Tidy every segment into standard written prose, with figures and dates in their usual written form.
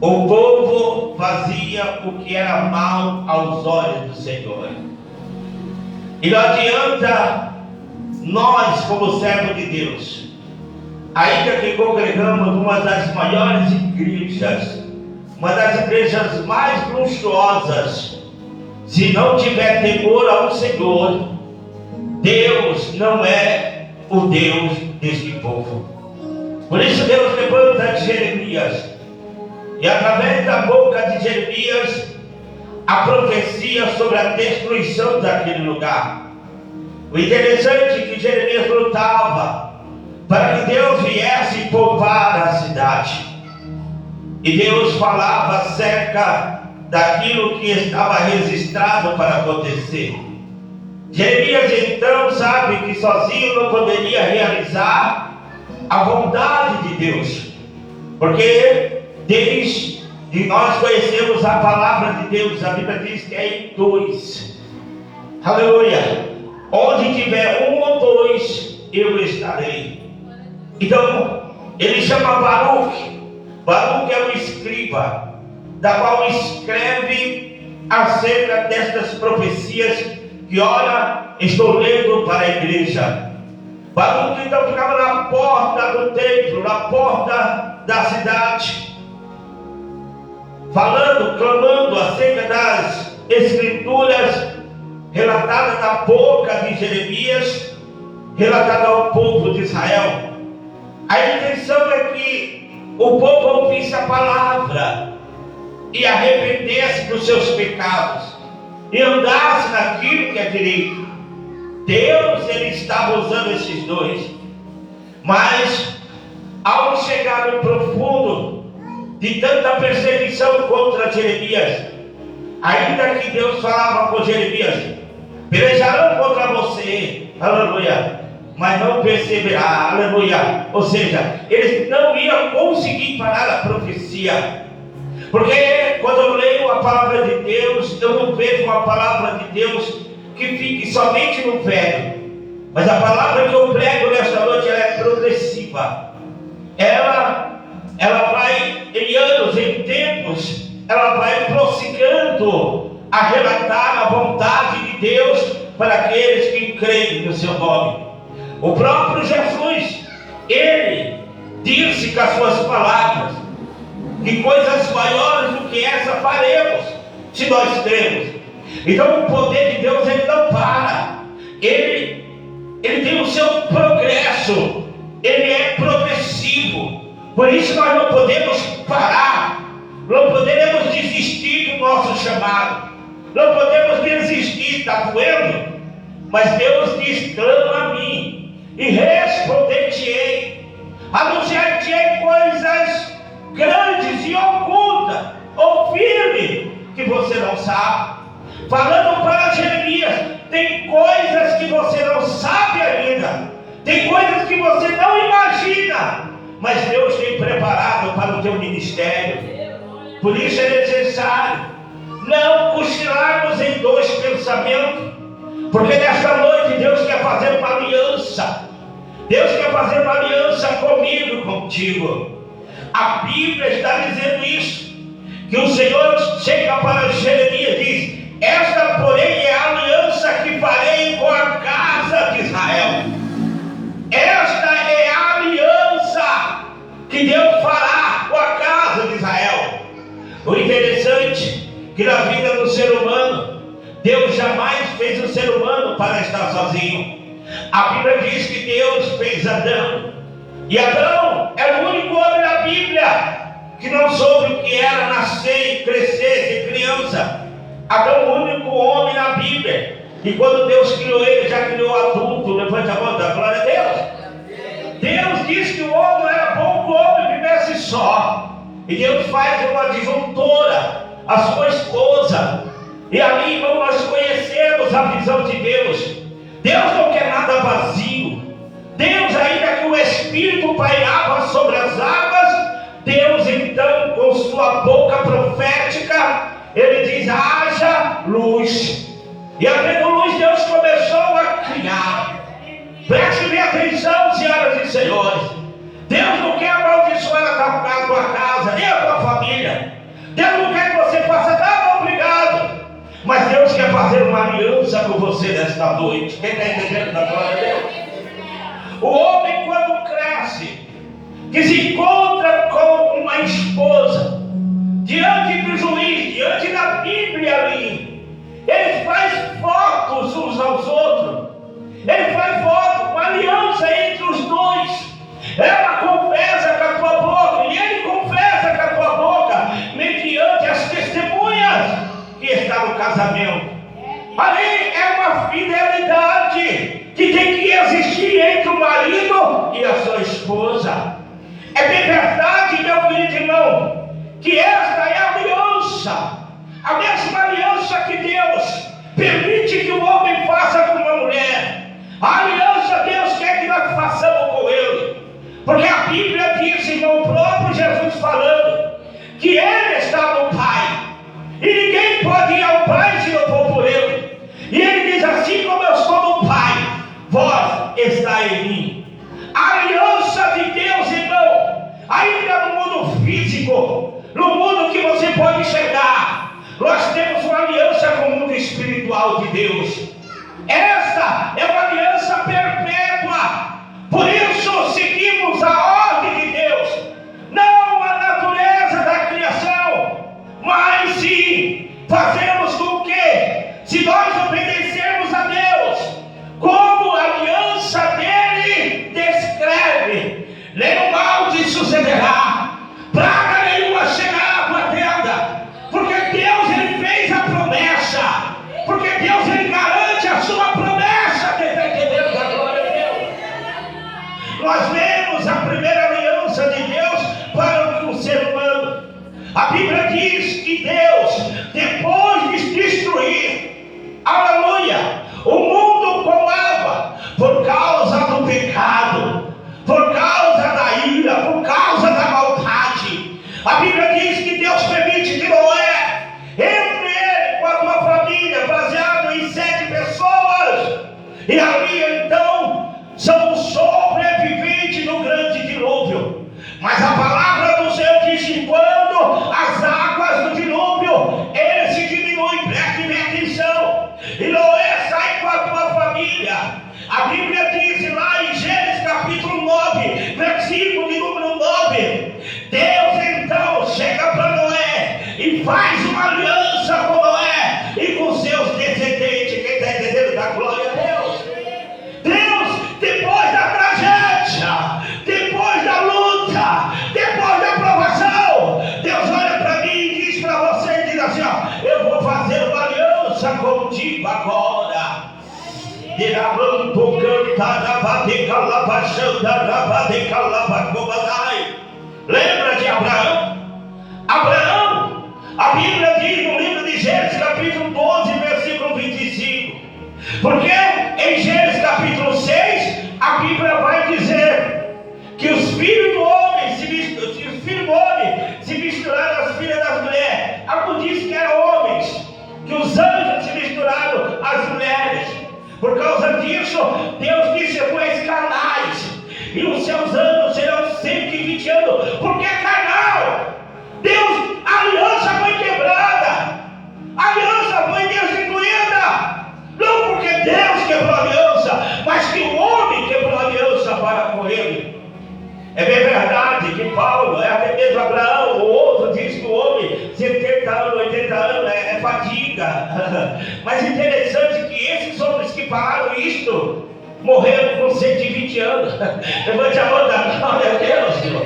O povo fazia o que era mal aos olhos do Senhor. E não adianta nós, como servos de Deus, ainda que congregamos numa das maiores igrejas, uma das igrejas mais luxuosas, se não tiver temor ao Senhor, Deus não é o Deus deste povo. Por isso Deus levanta Jeremias, e através da boca de Jeremias, a profecia sobre a destruição daquele lugar. O interessante é que Jeremias lutava para que Deus viesse poupar a cidade. E Deus falava acerca daquilo que estava registrado para acontecer. Jeremias então sabe que sozinho não poderia realizar a vontade de Deus, porque desde nós conhecemos a palavra de Deus, a Bíblia diz que é em dois. Aleluia! Onde tiver um ou dois, eu estarei. Então, ele chama Baruque. Baruque é o escriba, da qual escreve acerca destas profecias que, ora, estou lendo para a igreja. Baruque então ficava na porta do templo, na porta da cidade, falando, clamando acerca das escrituras relatadas na boca de Jeremias, relatada ao povo de Israel. A intenção é que o povo ouvisse a palavra e arrependesse dos seus pecados e andasse naquilo que é direito. Deus, ele estava usando esses dois, mas ao chegar no profundo de tanta perseguição contra Jeremias, ainda que Deus falava com Jeremias: pelejarão contra você, aleluia, mas não perseverar, aleluia. Ou seja, eles não iam conseguir parar a profecia, porque quando eu leio a palavra de Deus, eu não vejo uma palavra de Deus que fique somente no velho, mas a palavra que eu prego nesta noite, ela é progressiva. Ela vai em anos, em tempos, ela vai prosseguindo a relatar a vontade de Deus para aqueles que creem no seu nome. O próprio Jesus, ele disse com as suas palavras que coisas maiores do que essa faremos, se nós cremos. Então o poder de Deus, ele não para, ele tem o seu progresso, ele é progressivo. Por isso nós não podemos parar, não podemos desistir do nosso chamado, não podemos desistir. Está doendo? Mas Deus diz: clama a mim e responder-te-ei, anunciar-te-ei coisas grandes e ocultas ou firmes que você não sabe. Falando para Jeremias, tem coisas que você não sabe ainda, tem coisas que você não imagina, mas Deus tem preparado para o teu ministério. Por isso é necessário não cochilarmos em dois pensamentos, porque nesta noite Deus quer fazer uma aliança. Deus quer fazer uma aliança comigo e contigo. A Bíblia está dizendo isso, que o Senhor chega para Jeremias e diz: esta, porém, é a aliança que farei com a casa de Israel. Esta é a aliança que Deus fará com a casa de Israel. O interessante é que na vida do ser humano, Deus jamais fez o ser humano para estar sozinho. A Bíblia diz que Deus fez Adão, e Adão é o único homem na Bíblia que não soube o que era nascer e crescer, ser criança. Adão é o único homem na Bíblia, e quando Deus criou ele, já criou adulto. Levante a mão, da glória a Deus. Deus diz que o homem era bom que o homem vivesse só, e Deus faz uma disjuntora, a sua esposa, e ali nós conhecemos a visão de Deus. Deus não quer nada vazio. Deus, ainda que o Espírito pairava sobre as águas, Deus então, com sua boca profética, ele diz: haja luz. E havendo luz, Deus começou a criar. Preste bem atenção, senhoras e senhores. Deus não quer amaldiçoar a tua casa, nem a tua família. aliança com você nesta noite. Quem está entendendo da glória a Deus? O homem, quando cresce, que se encontra com uma esposa, diante do juiz, diante da Bíblia ali, ele faz votos uns aos outros. Ele faz voto, uma aliança entre os dois. Ela confessa com a tua boca e ele confessa com a tua boca, mediante as testemunhas que está no casamento. Ali é uma fidelidade que tem que existir entre o marido e a sua esposa. É bem verdade, meu querido irmão, que esta é a aliança, a mesma aliança que Deus permite que o homem faça com uma mulher. A aliança Deus quer que nós façamos com ele, porque a Bíblia diz, irmão, o próprio Jesus falando, que ele está no Pai, e ninguém pode ir ao Pai se não for por ele. E ele diz assim: como eu sou no Pai, vós está em mim. A aliança de Deus, irmão, ainda no mundo físico, no mundo que você pode enxergar, nós temos uma aliança com o mundo espiritual de Deus. Esta é uma aliança perpétua. Por isso seguimos a ordem de Deus, não a natureza da criação, mas sim fazemos com que, se nós obedecermos a Deus, como a aliança dele descreve, nenhum mal te sucederá, praga nenhuma chegará à tua tenda, porque Deus ele fez a promessa, porque Deus ele garante a sua promessa. Quem está entendendo da glória a Deus? Nós vemos a primeira aliança de Deus para o ser humano. A Bíblia diz que Deus, depois de destruir, aleluia, o mundo com água, por causa do pecado, por causa da ira, por causa da maldade, a Bíblia diz que Deus permite que Noé, entre ele com a sua família, baseado em 7 pessoas, e ali então são os sobreviventes do grande dilúvio. Mas a palavra do Senhor diz que quando as águas do dilúvio, ele se diminui, preste bem atenção, e Noé sai com a sua família. A Bíblia diz lá em Gênesis capítulo 9, versículo de número 9, Deus então chega para Noé e faz uma aliança com Noé e com seus descendentes. Quem está entendendo da glória a Deus? Deus, depois da tragédia, depois da luta, depois da provação, Deus olha para mim e diz para você, e diz assim: ó, eu vou fazer uma aliança contigo agora. Lembra de Abraão? Abraão, a Bíblia diz no livro de Gênesis capítulo 12, versículo 25, porque em Gênesis capítulo 6 a Bíblia vai dizer que os filhos do homem se misturaram às filhas das mulheres. Algo diz que eram homens, que os anjos se misturaram às mulheres. Por causa disso, Deus disse: tu és carnais, e os seus anos serão 120 anos, porque é carnal. Deus, a aliança foi quebrada, a aliança foi destituída, não porque Deus quebrou a aliança, mas que o homem quebrou a aliança para com ele. É bem verdade que Paulo, até mesmo Abraão, o outro diz que o homem 70 anos, 80 anos é fadiga. Mas interessante que esses homens que falaram isto morreram com 120 anos. Levante a mão da glória a Deus, Senhor.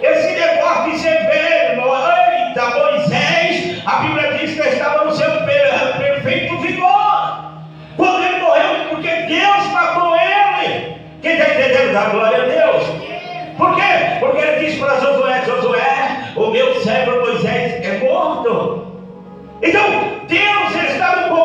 Esse negócio de ser velho, eita, Moisés, a Bíblia diz que ele estava no seu perfeito vigor quando ele morreu, porque Deus matou ele. Quem está entendendo da glória a Deus? Por quê? Porque ele diz para Josué: Josué, o meu servo Moisés é morto. Então Deus está no